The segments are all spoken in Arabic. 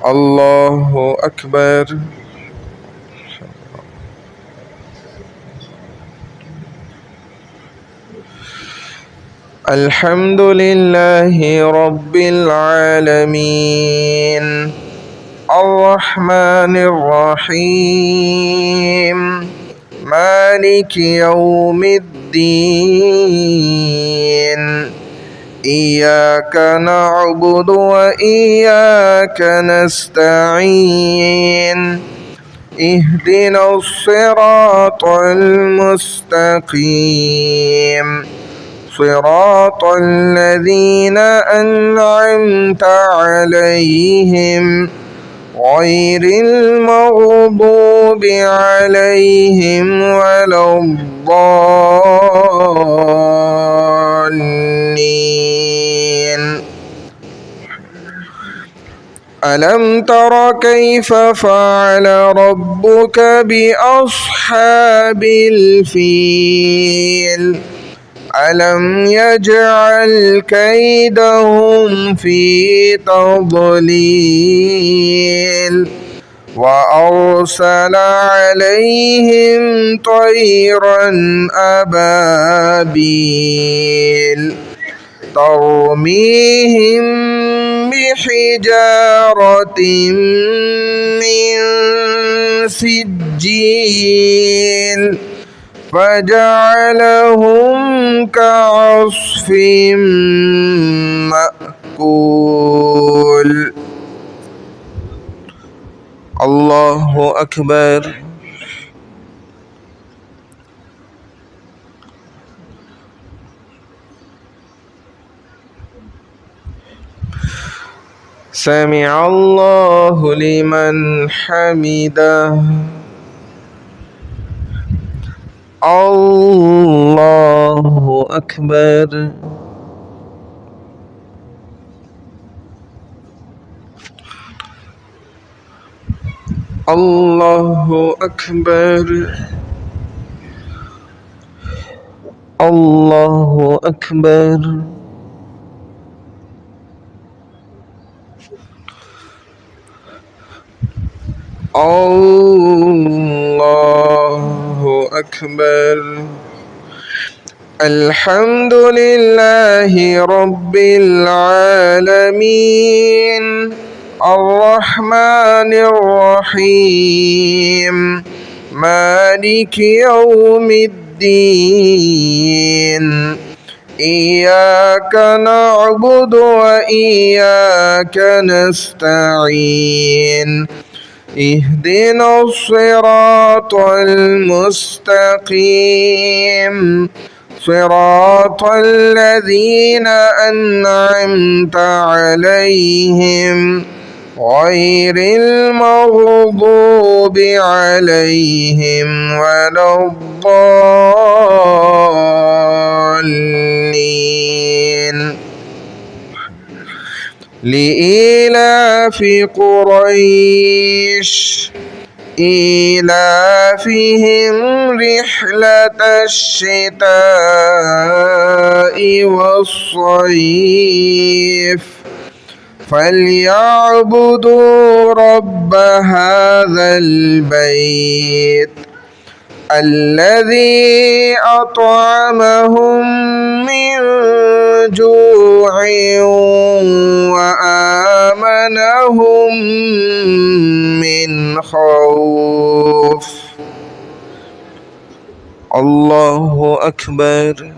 الله أكبر. الحمد لله رب العالمين الرحمن الرحيم مالك يوم الدين إياك نعبد وإياك نستعين اهدنا الصراط المستقيم صراط الذين أنعمت عليهم غير المغضوب عليهم ولا الضالين. ألم تر كيف فعل ربك بأصحاب الفيل ألم يجعل كيدهم في تضليل وأرسل عليهم طيرا أبابيل ترميهم بحجارة من سجيل فجعلهم كعصف مأكول. الله أكبر. سمع الله لمن حمده. الله أكبر. الله أكبر. الله أكبر. الله أكبر. الحمد لله رب العالمين الرحمن الرحيم مالك يوم الدين إياك نعبد وإياك نستعين اهدنا الصراط المستقيم صراط الذين أنعمت عليهم غير المغضوب عليهم ولا الضالين. لإيلاف قريش إيلافهم رحلة الشتاء والصيف فليعبدوا رب هذا البيت الذي أطعمهم من جوع وآمنهم من خوف. الله أكبر.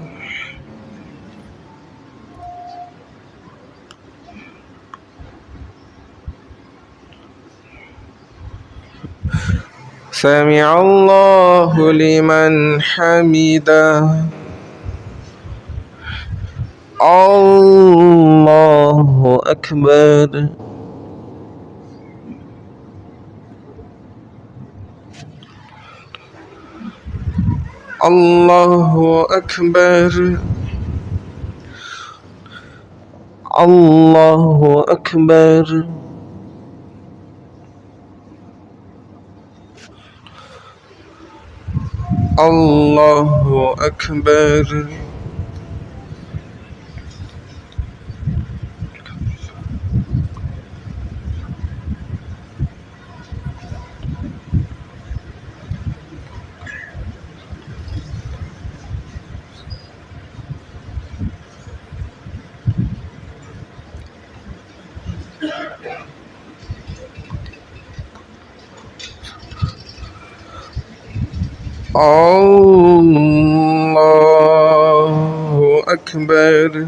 سمع الله لمن حمده. الله أكبر. الله أكبر. الله أكبر. الله أكبر. الله أكبر.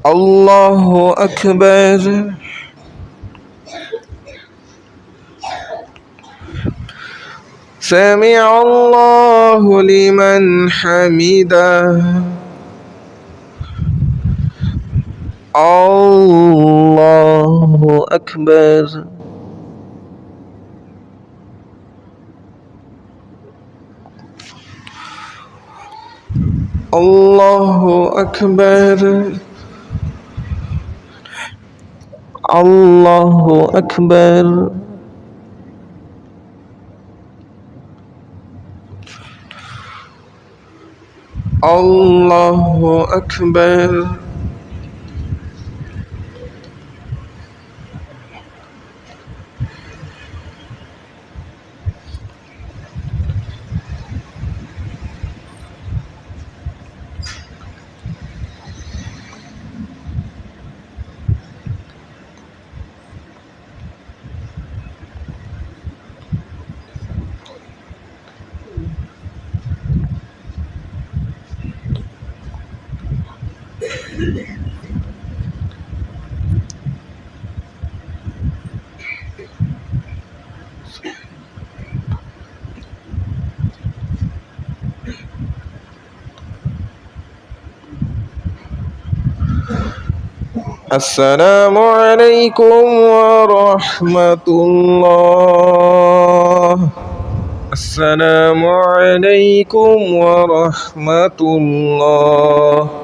الله أكبر. سمع الله لمن حمده. الله أكبر. الله أكبر. الله أكبر. الله أكبر. السلام عليكم ورحمة الله. السلام عليكم ورحمة الله.